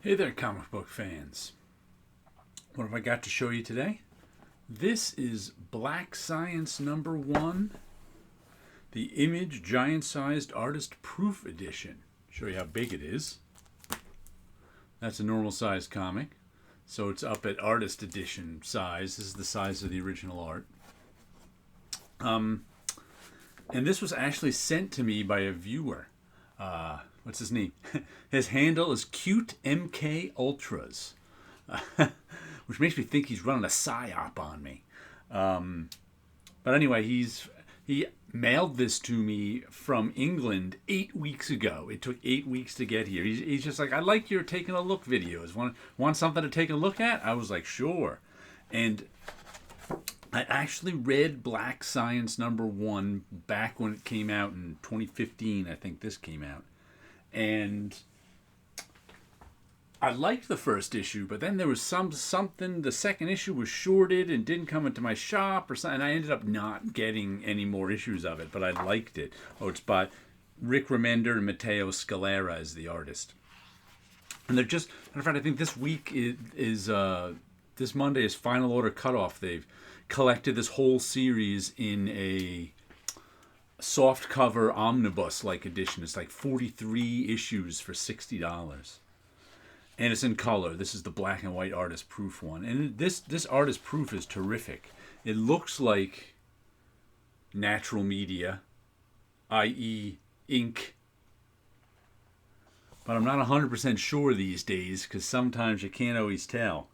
Hey there, comic book fans. What have I got to show you today? This is Black Science number 1, the Image Giant Sized Artist Proof Edition. Show you how big it is. That's a normal size comic, so it's up at artist edition size. This is the size of the original art. And this was actually sent to me by a viewer. What's his name? His handle is Cute MK Ultras, which makes me think he's running a psyop on me. But anyway, he mailed this to me from England 8 weeks ago. It took 8 weeks to get here. He's just like, I like your taking a look videos. Want something to take a look at? I was like, sure. And I actually read Black Science number 1 back when it came out in 2015. I think this came out. And I liked the first issue, but then there was something. The second issue was shorted and didn't come into my shop or something. And I ended up not getting any more issues of it, but I liked it. Oh, it's by Rick Remender and Matteo Scalera as the artist. And they're just, matter of fact, I think this week is this Monday is final order cutoff. They've collected this whole series in a soft cover omnibus like edition. It's like 43 issues for $60. And it's in color. This is the black and white artist proof one. And this artist proof is terrific. It looks like natural media, i.e. ink. But I'm not 100% sure these days because sometimes you can't always tell.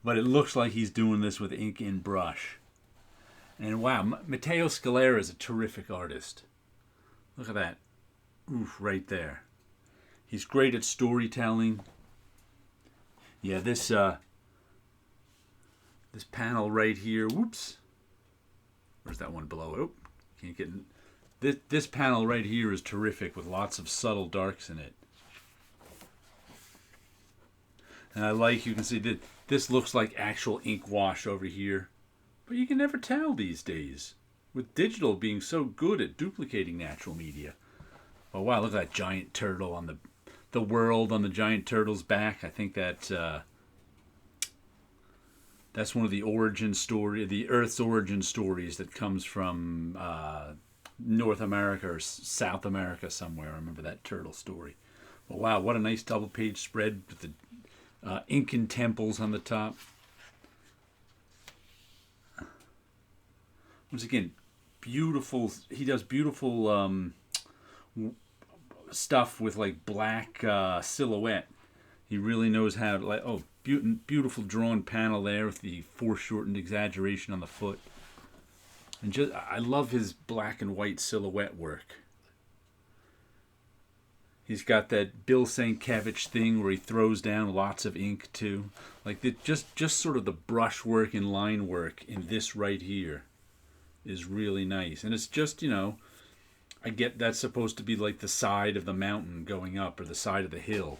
But it looks like he's doing this with ink and brush. And wow, Matteo Scalera is a terrific artist. Look at that. Oof, right there. He's great at storytelling. Yeah, this panel right here. Whoops. Where's that one below? Oh, can't get. This panel right here is terrific with lots of subtle darks in it. And I like, you can see that this looks like actual ink wash over here. But you can never tell these days, with digital being so good at duplicating natural media. Oh wow, look at that giant turtle on the world on the giant turtle's back. I think that's one of the the Earth's origin stories that comes from North America or South America somewhere. I remember that turtle story. But wow, what a nice double page spread with the Incan temples on the top. Once again, beautiful. He does beautiful stuff with like black silhouette. He really knows how to beautiful drawn panel there with the foreshortened exaggeration on the foot. And just I love his black and white silhouette work. He's got that Bill Sienkiewicz thing where he throws down lots of ink too. Like just sort of the brush work and line work in this right here is really nice. And it's just, I get that's supposed to be like the side of the mountain going up or the side of the hill.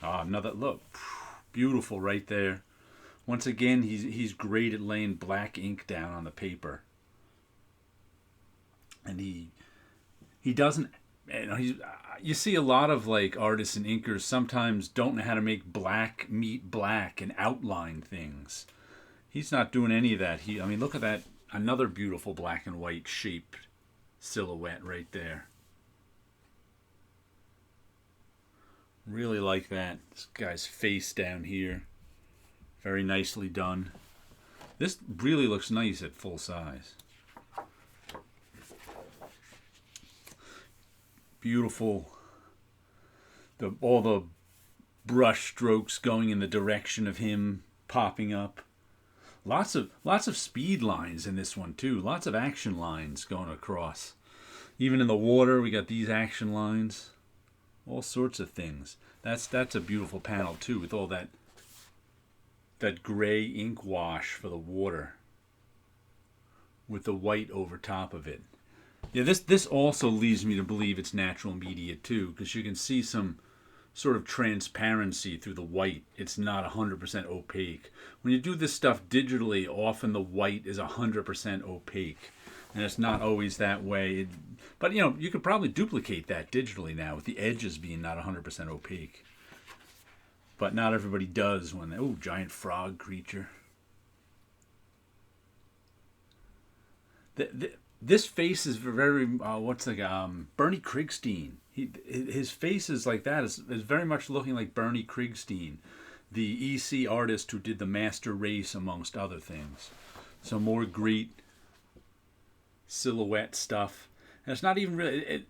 Another look. Beautiful right there. Once again, he's great at laying black ink down on the paper. And he doesn't, you see a lot of like artists and inkers sometimes don't know how to make black meet black and outline things. He's not doing any of that. Look at that. Another beautiful black and white shaped silhouette right there. Really like that. This guy's face down here. Very nicely done. This really looks nice at full size. Beautiful. All the brush strokes going in the direction of him popping up. Lots of speed lines in this one too. Lots of action lines going across. Even in the water, we got these action lines. All sorts of things. That's a beautiful panel too, with all that gray ink wash for the water, with the white over top of it. Yeah, this also leads me to believe it's natural media too, because you can see some sort of transparency through the white. It's not 100% opaque. When you do this stuff digitally, often the white is 100% opaque. and it's not always that way. But you know, you could probably duplicate that digitally now with the edges being not 100% opaque. But not everybody does when they, oh, giant frog creature. This face is very what's like Bernie Krigstein. His face is like that. Is very much looking like Bernie Krigstein, the EC artist who did the Master Race amongst other things. So more great silhouette stuff. And it's not even really.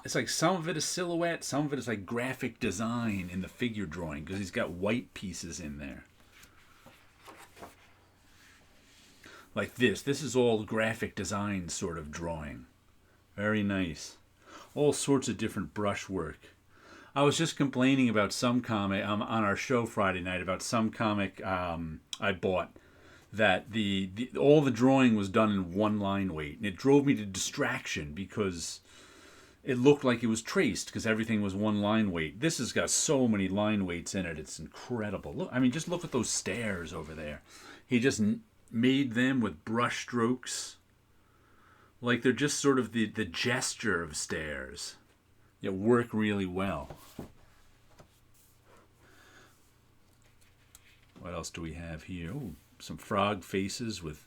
It's like some of it is silhouette, some of it is like graphic design in the figure drawing because he's got white pieces in there. Like this. This is all graphic design sort of drawing. Very nice. All sorts of different brushwork. I was just complaining about some comic on our show Friday night about some comic I bought that all the drawing was done in one line weight, and it drove me to distraction because it looked like it was traced because everything was one line weight. This has got so many line weights in it. It's incredible. Look, I mean, just look at those stairs over there. He just made them with brush strokes. Like they're just sort of the gesture of stairs. They work really well. What else do we have here? Ooh, some frog faces with...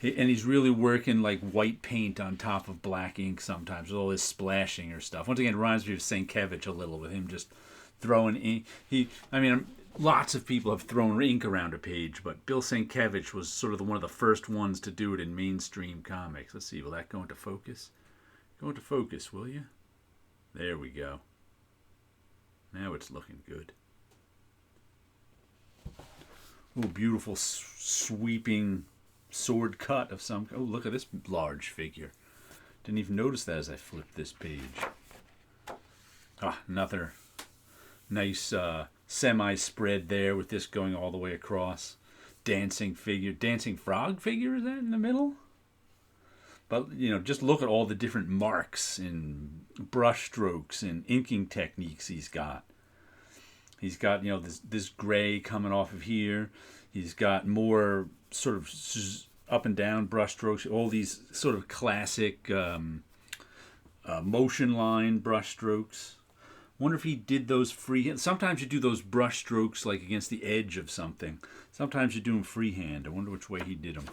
And he's really working like white paint on top of black ink sometimes with all this splashing or stuff. Once again, it reminds me of Sienkiewicz a little with him just throwing ink. Lots of people have thrown ink around a page, but Bill Sienkiewicz was sort of one of the first ones to do it in mainstream comics. Let's see, will that go into focus? Go into focus, will you? There we go. Now it's looking good. Oh, beautiful sweeping sword cut of some... Oh, look at this large figure. Didn't even notice that as I flipped this page. Ah, another nice semi-spread there with this going all the way across. Dancing figure. Dancing frog figure, is that in the middle? But, you know, just look at all the different marks and brush strokes and inking techniques he's got. He's got, you know, this gray coming off of here. He's got more sort of up and down brush strokes. All these sort of classic motion line brush strokes. Wonder if he did those freehand. Sometimes you do those brush strokes like against the edge of something. Sometimes you do them freehand. I wonder which way he did them.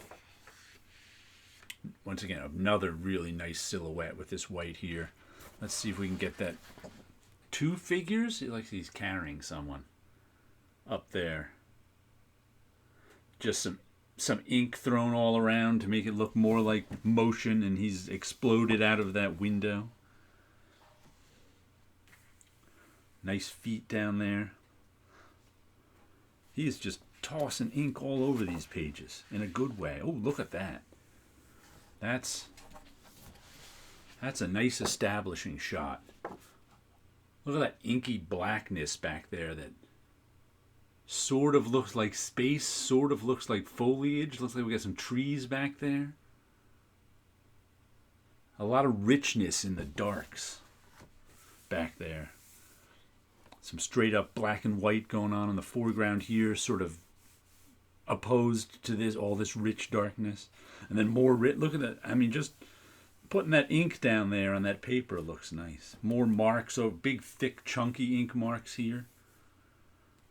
Once again, another really nice silhouette with this white here. Let's see if we can get that. Two figures? It looks like he's carrying someone up there. Just some ink thrown all around to make it look more like motion, and he's exploded out of that window. Nice feet down there. He's just tossing ink all over these pages in a good way. Oh, look at that. That's a nice establishing shot. Look at that inky blackness back there that sort of looks like space, sort of looks like foliage. Looks like we got some trees back there. A lot of richness in the darks back there. Some straight up black and white going on in the foreground here, sort of opposed to this, all this rich darkness. And then more look at that. I mean, just putting that ink down there on that paper looks nice. More marks, big, thick, chunky ink marks here.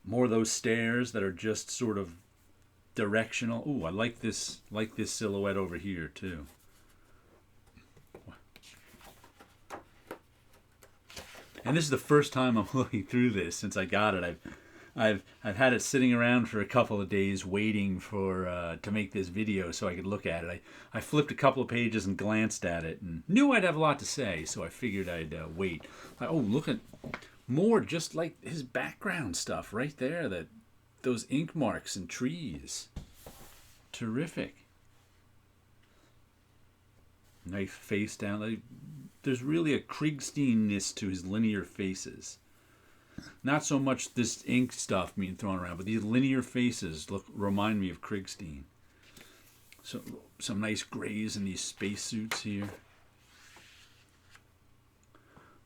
More of those stairs that are just sort of directional. Ooh, I like this silhouette over here too. And this is the first time I'm looking through this since I got it. I've had it sitting around for a couple of days waiting for to make this video so I could look at it. I flipped a couple of pages and glanced at it and knew I'd have a lot to say, so I figured I'd wait. Oh, look at more just like his background stuff right there. Those ink marks and trees. Terrific. Nice face down. There's really a Krigstein-ness to his linear faces. Not so much this ink stuff being thrown around, but these linear faces remind me of Krigstein. So some nice grays in these spacesuits here.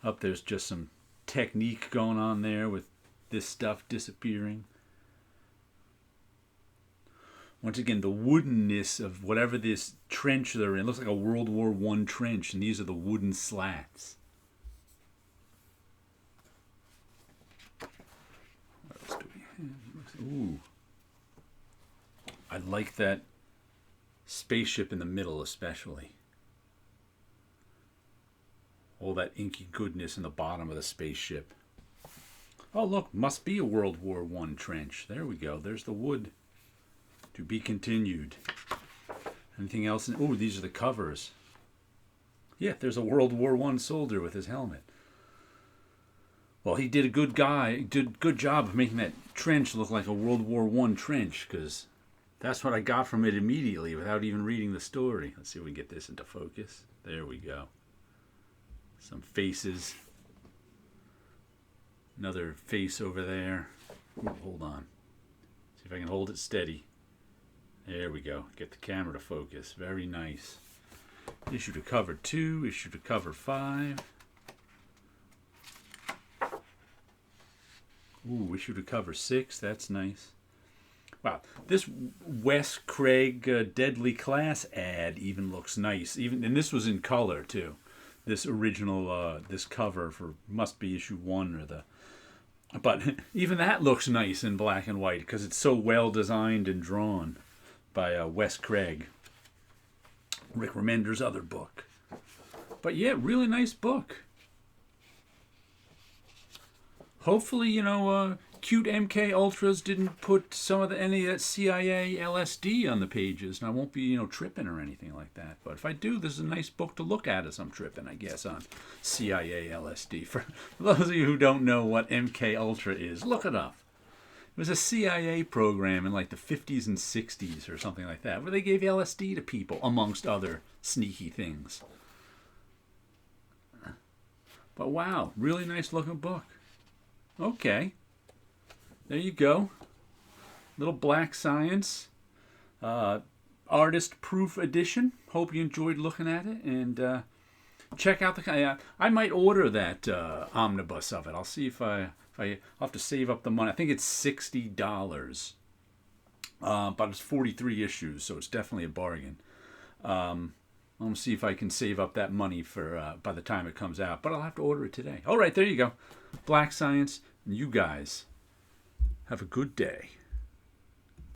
Up there's just some technique going on there with this stuff disappearing. Once again, the woodenness of whatever this trench they're in. It looks like a World War I trench, and these are the wooden slats. What else do we have? Ooh. I like that spaceship in the middle especially. All that inky goodness in the bottom of the spaceship. Oh, look, must be a World War I trench. There we go. There's the wood. To be continued. Anything else? Oh, these are the covers. Yeah, there's a World War I soldier with his helmet. Well, he did a good job of making that trench look like a World War I trench, because that's what I got from it immediately without even reading the story. Let's see if we can get this into focus. There we go. Some faces. Another face over there. Ooh, hold on. See if I can hold it steady. There we go. Get the camera to focus. Very nice. Issue to cover 2, issue to cover 5. Ooh, issue to cover 6. That's nice. Wow, this Wes Craig Deadly Class ad even looks nice. And this was in color too. This original, this cover for must be issue 1 or the. But even that looks nice in black and white because it's so well designed and drawn by Wes Craig. Rick Remender's other book. But yeah, really nice book. Hopefully, cute MK Ultras didn't put any of that CIA LSD on the pages, and I won't be, tripping or anything like that. But if I do, this is a nice book to look at as I'm tripping, I guess, on CIA LSD. For those of you who don't know what MK Ultra is, look it up. It was a CIA program in like the 50s and 60s or something like that, where they gave LSD to people, amongst other sneaky things. But wow, really nice looking book. Okay. There you go. Little Black Science. Artist proof edition. Hope you enjoyed looking at it. And check out the... I might order that omnibus of it. I'll see if I'll have to save up the money. I think it's $60. But it's 43 issues, so it's definitely a bargain. I'm going to see if I can save up that money for by the time it comes out. But I'll have to order it today. All right, there you go. Black Science. And you guys have a good day.